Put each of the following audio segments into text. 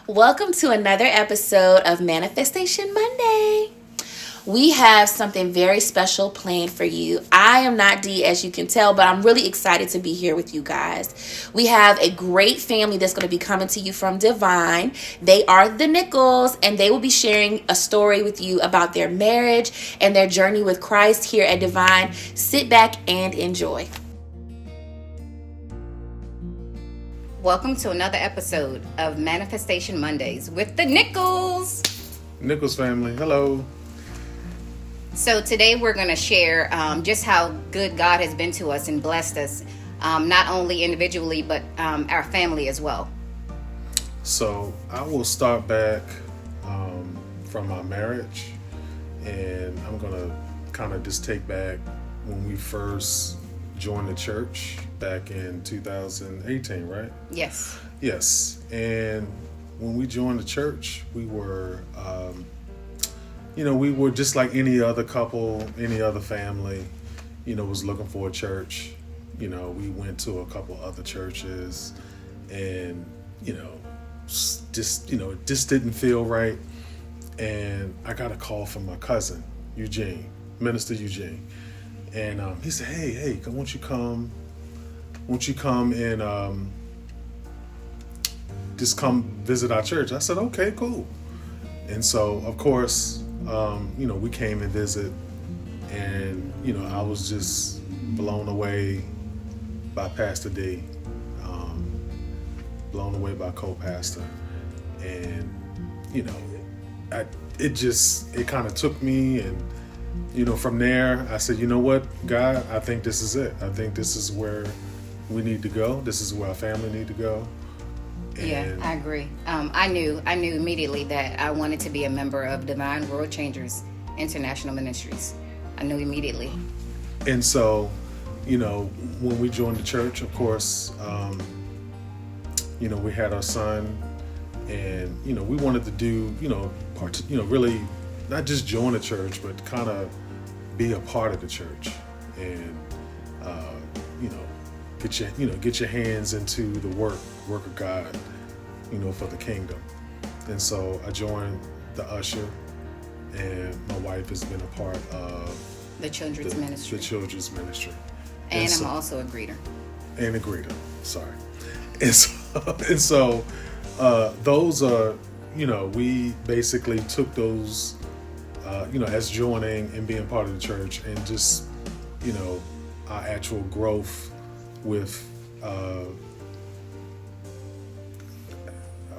Welcome to another episode of Manifestation Monday. We have something very special planned for you. I am not Dee, as you can tell, but I'm really excited to be here with you guys. We have a great family that's going to be coming to you from Divine. They are the Nichols, and they will be sharing a story with you about their marriage and their journey with Christ here at Divine. Sit back and enjoy. Welcome to another episode of Manifestation Mondays with the Nichols. Nichols family, hello. So today we're going to share just how good God has been to us and blessed us, not only individually, but our family as well. So I will start back from our marriage, and I'm going to kind of just take back when we first joined the church back in 2018, right? Yes. Yes. And when we joined the church, we were we were just like any other couple, any other family, was looking for a church. We went to a couple other churches, and, it just didn't feel right. And I got a call from my cousin, Minister Eugene. And he said, hey, won't you come and just come visit our church? I said, okay, cool. And so, of course, we came and visit, and, I was just blown away by Pastor D, blown away by co-pastor. And, it kind of took me, and, from there, I said, you know what, God, I think this is it. I think this is where we need to go. This is where our family need to go. Yeah, I agree. I knew immediately that I wanted to be a member of Divine World Changers International Ministries. I knew immediately. And so, when we joined the church, of course, we had our son, and, we wanted to do, really not just join the church, but kind of be a part of the church, and, get your hands into the work of God, for the kingdom. And so I joined the usher, and my wife has been a part of the children's ministry. The children's ministry. And I'm also a greeter. And a greeter, sorry. And so those are, we basically took those, as joining and being part of the church, and just, our actual growth with, of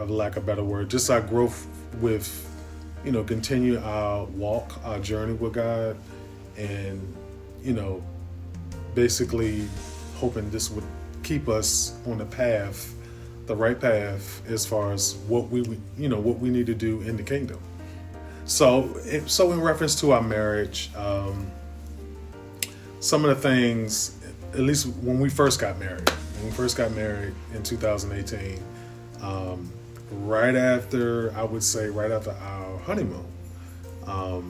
lack of a better word, just our growth with, continue our walk, our journey with God, and, basically hoping this would keep us on the right path, as far as what we need to do in the kingdom. So in reference to our marriage, some of the things, at least when we first got married in 2018, right after our honeymoon, I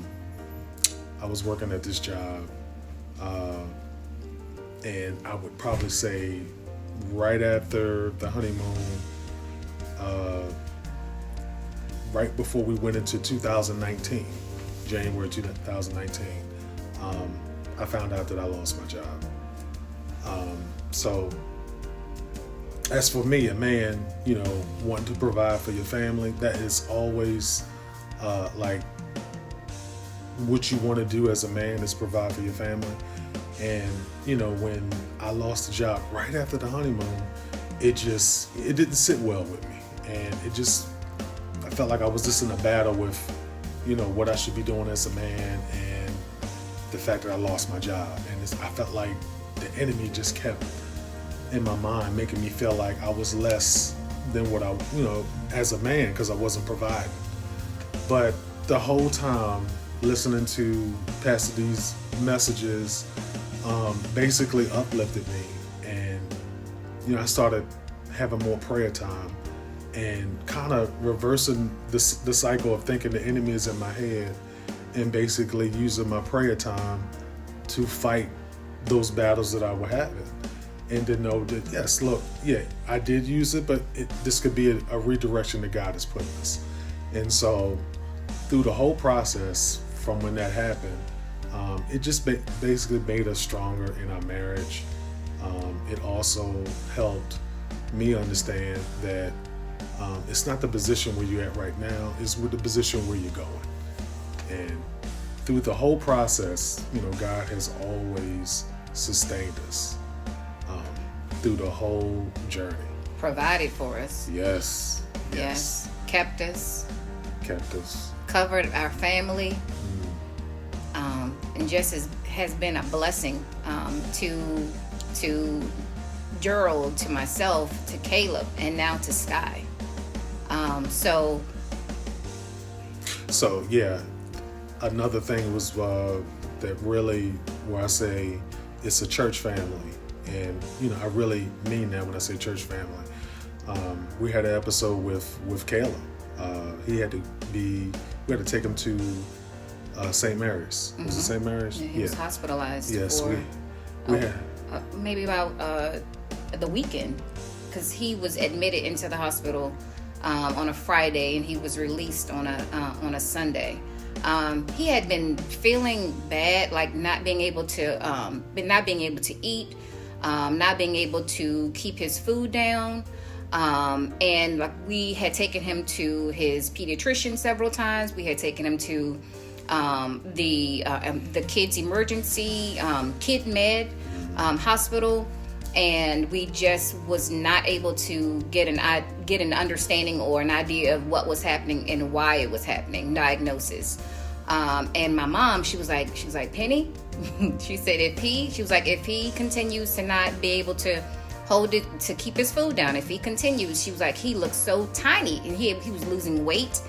was working at this job, and I would probably say right after the honeymoon, right before we went into 2019, January 2019, I found out that I lost my job. So as for me, a man, wanting to provide for your family, that is always like what you want to do as a man, is provide for your family. And, when I lost the job right after the honeymoon, it didn't sit well with me. And I felt like I was just in a battle with, what I should be doing as a man, and the fact that I lost my job. And I felt like the enemy just kept in my mind, making me feel like I was less than what I, as a man, because I wasn't providing. But the whole time listening to Pastor D's messages, basically uplifted me, and I started having more prayer time, and kind of reversing the cycle of thinking the enemy is in my head, and basically using my prayer time to fight those battles that I was having. and to know that, yes, look, yeah, I did use it, but this could be a redirection that God has put us. And so through the whole process from when that happened, it just basically made us stronger in our marriage. It also helped me understand that it's not the position where you're at right now, it's with the position where you're going. And through the whole process, God has always sustained us through the whole journey. Provided for us. Yes. Kept us. Covered our family. And just has been a blessing to Gerald, to myself, to Caleb, and now to Sky. So yeah, another thing was that really, where I say it's a church family, and I really mean that when I say church family. We had an episode with Caleb. We had to take him to St. Mary's. Was it St. Mary's? Yeah, he was hospitalized. Yes, for we had maybe about the weekend, because he was admitted into the hospital on a Friday, and he was released on a Sunday. He had been feeling bad, like not being able to eat, not being able to keep his food down. And like, we had taken him to his pediatrician several times. We had taken him to the kids emergency kid med hospital, and we just was not able to get an understanding or an idea of what was happening and why it was happening, diagnosis. And my mom, she was like, Penny, she said, if he continues to not be able to hold it, to keep his food down, if he continues, she was like, he looks so tiny, and he was losing weight.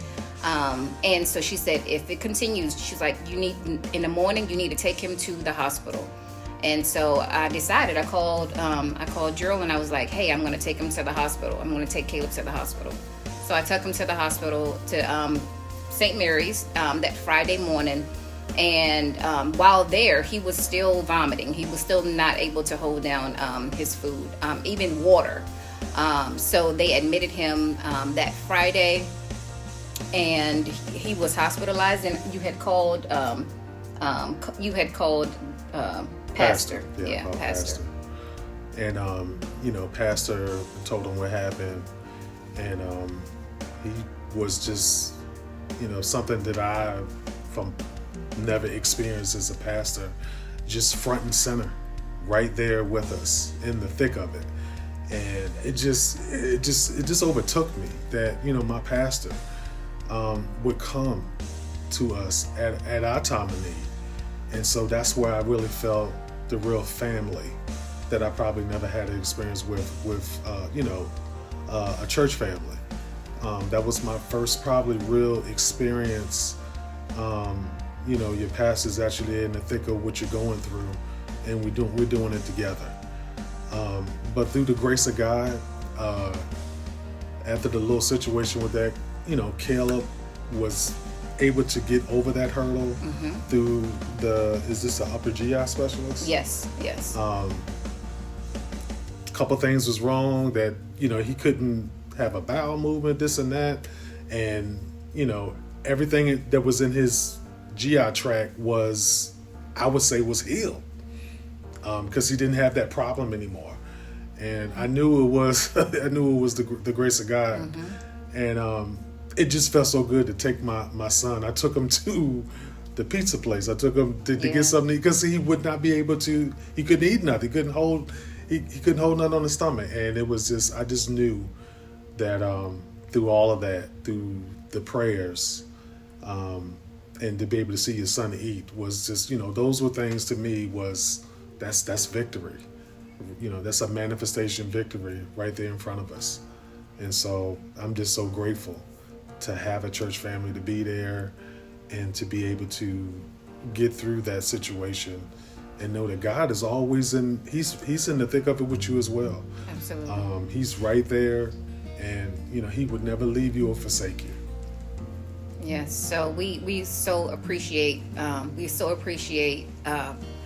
And so she said, if it continues, she's like, in the morning, you need to take him to the hospital. And so I decided, I called Gerald, and I was like, hey, I'm going to take him to the hospital. I'm going to take Caleb to the hospital. So I took him to the hospital, to St. Mary's, that Friday morning. And while there, he was still vomiting. He was still not able to hold down his food, even water. So they admitted him that Friday, and he was hospitalized. And you had called Pastor. Pastor. And Pastor told him what happened, and he was just something that I from never experienced as a pastor, just front and center, right there with us in the thick of it. And it just overtook me that my pastor would come to us at our time of need. And so that's where I really felt the real family that I probably never had an experience with a church family. That was my first probably real experience. Your pastor's actually in the thick of what you're going through, and we're doing it together. But through the grace of God, after the little situation with that, Caleb was able to get over that hurdle through is this an upper GI specialist? Yes. A couple things was wrong, that he couldn't have a bowel movement, this and that, and everything that was in his GI tract was, I would say, was healed, because he didn't have that problem anymore. And I knew it was the grace of God. And it just felt so good to take my son. I took him to the pizza place. I took him to get something, because he would not be able to. He couldn't eat nothing. He couldn't hold nothing on his stomach. And it was just, I just knew that through all of that, through the prayers, and to be able to see your son eat was just, those were things to me that's victory. That's a manifestation victory right there in front of us. And so I'm just so grateful to have a church family, to be there, and to be able to get through that situation and know that God is always he's in the thick of it with you as well. Absolutely. He's right there, and he would never leave you or forsake you. Yes. So we so appreciate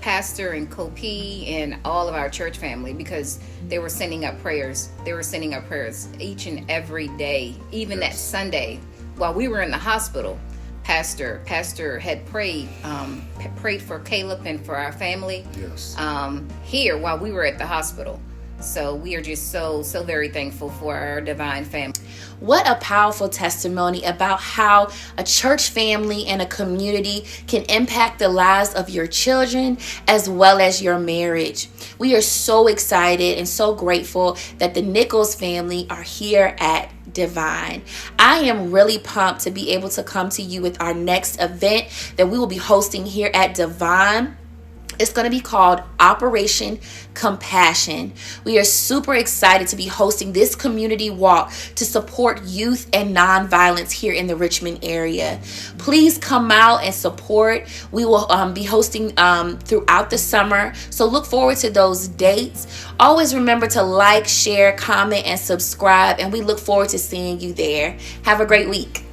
pastor and co-p and all of our church family, because they were sending up prayers. They were sending up prayers each and every day, even that Sunday while we were in the hospital. Pastor had prayed for Caleb and for our family. Yes. Here while we were at the hospital. So we are just so very thankful for our divine family. What a powerful testimony about how a church family and a community can impact the lives of your children as well as your marriage. We are so excited and so grateful that the Nichols family are here at Divine. I am really pumped to be able to come to you with our next event that we will be hosting here at Divine. It's going to be called Operation Compassion. We are super excited to be hosting this community walk to support youth and nonviolence here in the Richmond area. Please come out and support. We will be hosting throughout the summer. So look forward to those dates. Always remember to like, share, comment, and subscribe. And we look forward to seeing you there. Have a great week.